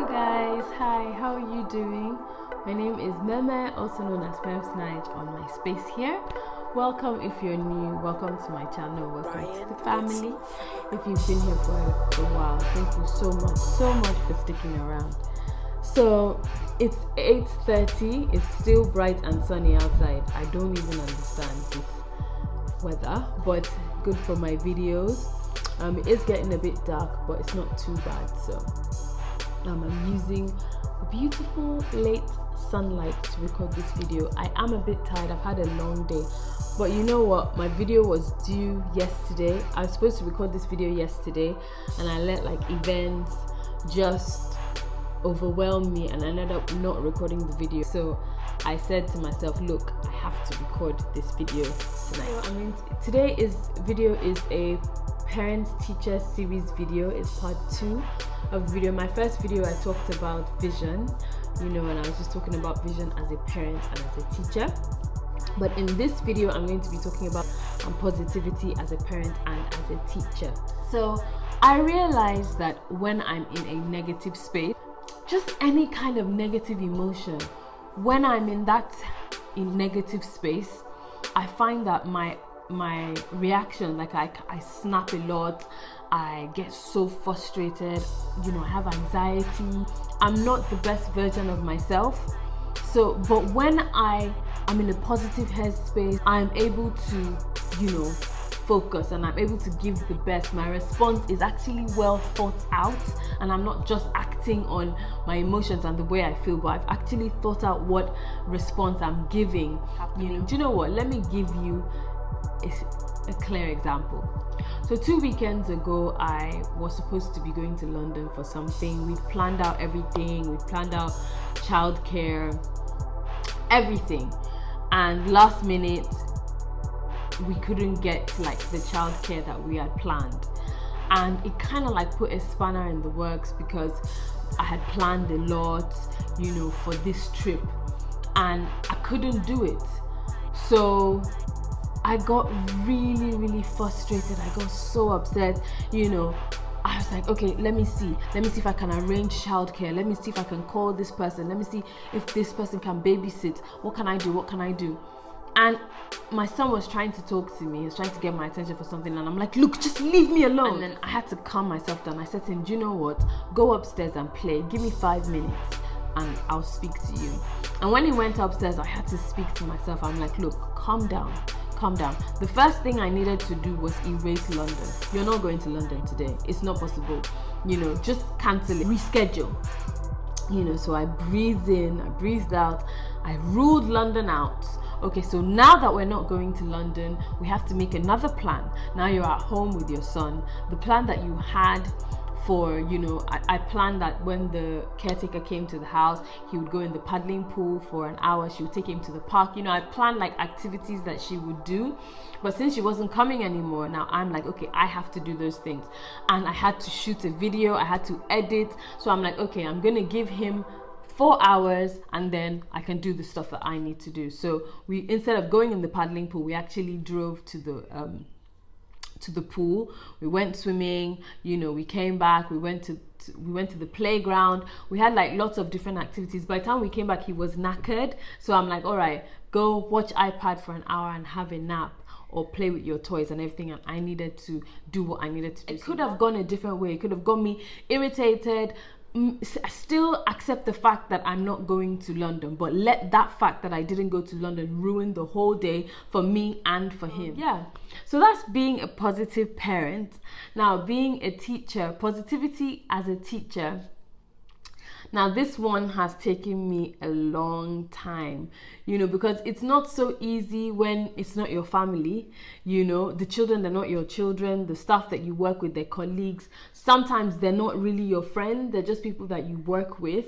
guys, hi, how are you doing? My name is Meme, also known as MemsNaij on my space here. Welcome if you're new, welcome to my channel, welcome to the family. If you've been here for a while, thank you so much for sticking around. So it's 8:30, it's still bright and sunny outside. I don't even understand this weather, but good for my videos. It is getting a bit dark, but it's not too bad. So I'm using the beautiful late sunlight to record this video. I am a bit tired, I've had a long day, but you know what, my video was due yesterday. I was supposed to record this video yesterday, and I let like events just overwhelm me, and I ended up not recording the video. So I said to myself, look, I have to record this video tonight. Today's video is a parent-teacher series video. It's part 2 of the video. My first video I talked about vision, and I was just talking about vision as a parent and as a teacher. But in this video I'm going to be talking about positivity as a parent and as a teacher. So I realized that when I'm in a negative space, just any kind of negative emotion, when I'm in negative space, I find that my reaction, like I snap a lot, I get so frustrated, I have anxiety, I'm not the best version of myself. So but when I'm in a positive headspace, I'm able to focus, and I'm able to give the best. My response is actually well thought out, and I'm not just acting on my emotions and the way I feel, but I've actually thought out what response I'm giving. Do you know what, let me give you a clear example. So 2 weekends ago, I was supposed to be going to London for something. We've planned out everything, we've planned out childcare, everything, and last minute we couldn't get the childcare that we had planned, and it kind of put a spanner in the works, because I had planned a lot for this trip, and I couldn't do it. So I got really frustrated. I got so upset. I was like, okay, let me see if I can arrange childcare. Let me see if I can call this person. Let me see if this person can babysit. What can I do? And my son was trying to talk to me. He was trying to get my attention for something, and I'm like, look, just leave me alone. And then I had to calm myself down. I said to him, do you know what? Go upstairs and play. Give me 5 minutes and I'll speak to you. And when he went upstairs, I had to speak to myself. I'm like, look, calm down. The first thing I needed to do was erase London. You're not going to London today. It's not possible. Just cancel it, reschedule. So I breathed in, I breathed out, I ruled London out. Okay, so now that we're not going to London, we have to make another plan. Now you're at home with your son. The plan that you had for, I planned that when the caretaker came to the house, he would go in the paddling pool for an hour. She would take him to the park. I planned activities that she would do. But since she wasn't coming anymore, now I'm like, okay, I have to do those things. And I had to shoot a video, I had to edit. So I'm like, okay, I'm gonna give him 4 hours, and then I can do the stuff that I need to do. So we, instead of going in the paddling pool, we actually drove to the pool. We went swimming, we came back, we went to the playground. We had lots of different activities. By the time we came back, he was knackered. So I'm like, all right, go watch iPad for an hour and have a nap, or play with your toys and everything. And I needed to do what I needed to do. It could have gone a different way. It could have got me irritated. Still accept the fact that I'm not going to London, but let that fact that I didn't go to London ruin the whole day for me and for him. Yeah, so that's being a positive parent. Now, being a teacher, positivity as a teacher. Now, this one has taken me a long time, because it's not so easy when it's not your family. The children, they're not your children. The staff that you work with, they're colleagues. Sometimes they're not really your friend. They're just people that you work with.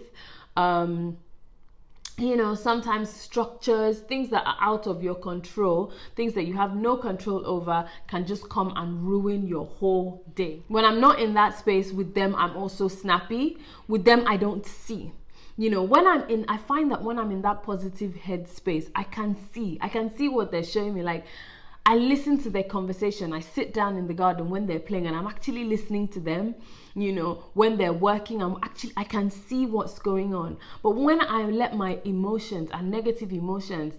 Sometimes structures, things that are out of your control, things that you have no control over, can just come and ruin your whole day. When I'm not in that space with them, I'm also snappy. With them, I don't see. I find that when I'm in that positive headspace, I can see what they're showing me. I listen to their conversation. I sit down in the garden when they're playing and I'm actually listening to them. You know, when they're working, I can see what's going on. But when I let my emotions and negative emotions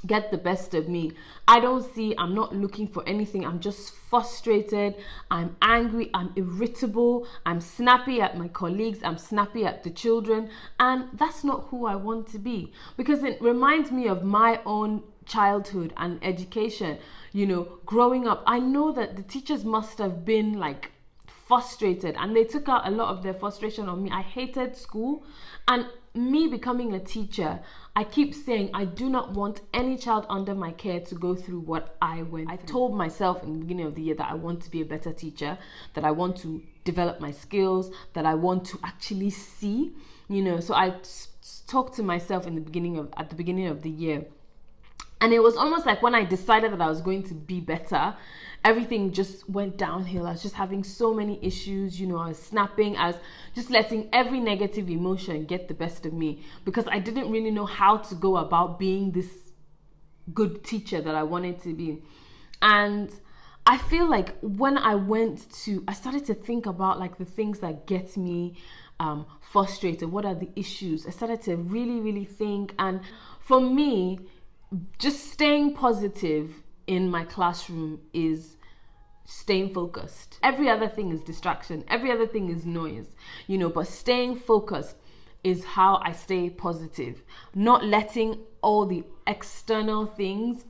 get the best of me, I'm not looking for anything. I'm just frustrated, I'm angry, I'm irritable, I'm snappy at my colleagues, I'm snappy at the children, and that's not who I want to be, because it reminds me of my own childhood and education. You know, growing up, I know that the teachers must have been like frustrated and they took out a lot of their frustration on me. I hated school, and me becoming a teacher, I keep saying I do not want any child under my care to go through what I went through. I told myself in the beginning of the year that I want to be a better teacher, that I want to develop my skills, that I want to actually see, you know. So I talked to myself at the beginning of the year. And it was almost like when I decided that I was going to be better, everything just went downhill. I was just having so many issues, you know, I was snapping, I was just letting every negative emotion get the best of me, because I didn't really know how to go about being this good teacher that I wanted to be. And I feel like when I started to think about like the things that get me frustrated, what are the issues? I started to really, really think. And for me, just staying positive in my classroom is staying focused. Every other thing is distraction. Every other thing is noise, you know, but staying focused is how I stay positive. Not letting all the external things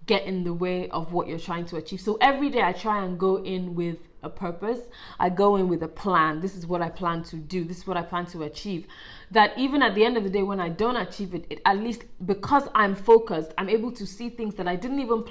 get in the way of what you're trying to achieve. So every day I try and go in with a purpose. I go in with a plan. This is what I plan to do. This is what I plan to achieve. That even at the end of the day, when I don't achieve it, at least because I'm focused, I'm able to see things that I didn't even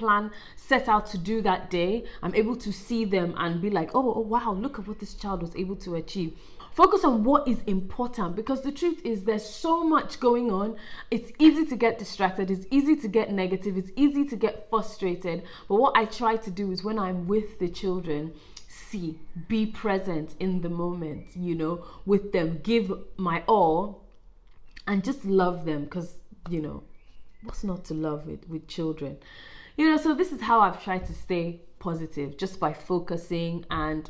set out to do that day. I'm able to see them and be like, oh wow, look at what this child was able to achieve. Focus on what is important, because the truth is there's so much going on. It's easy to get distracted. It's easy to get negative. It's easy to get frustrated. But what I try to do is when I'm with the children, be present in the moment, you know, with them, give my all and just love them, because, you know, what's not to love with children, you know. So this is how I've tried to stay positive, just by focusing and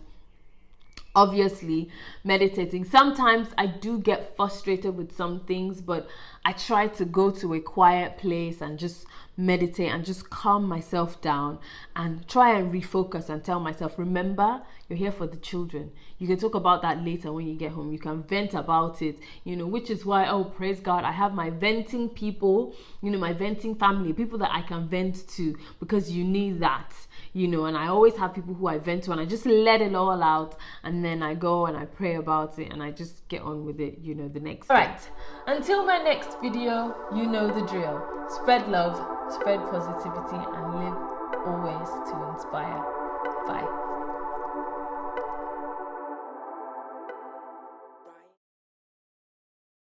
obviously meditating. Sometimes I do get frustrated with some things, but I try to go to a quiet place and just meditate and just calm myself down and try and refocus and tell myself, remember, you're here for the children. You can talk about that later when you get home. You can vent about it, you know, which is why, oh, praise God, I have my venting people, you know, my venting family, people that I can vent to, because you need that, you know. And I always have people who I vent to and I just let it all out, and then I go and I pray about it and I just get on with it, you know, the next day. All right, until my next video, you know the drill. Spread love, spread positivity, and live always to inspire. Bye.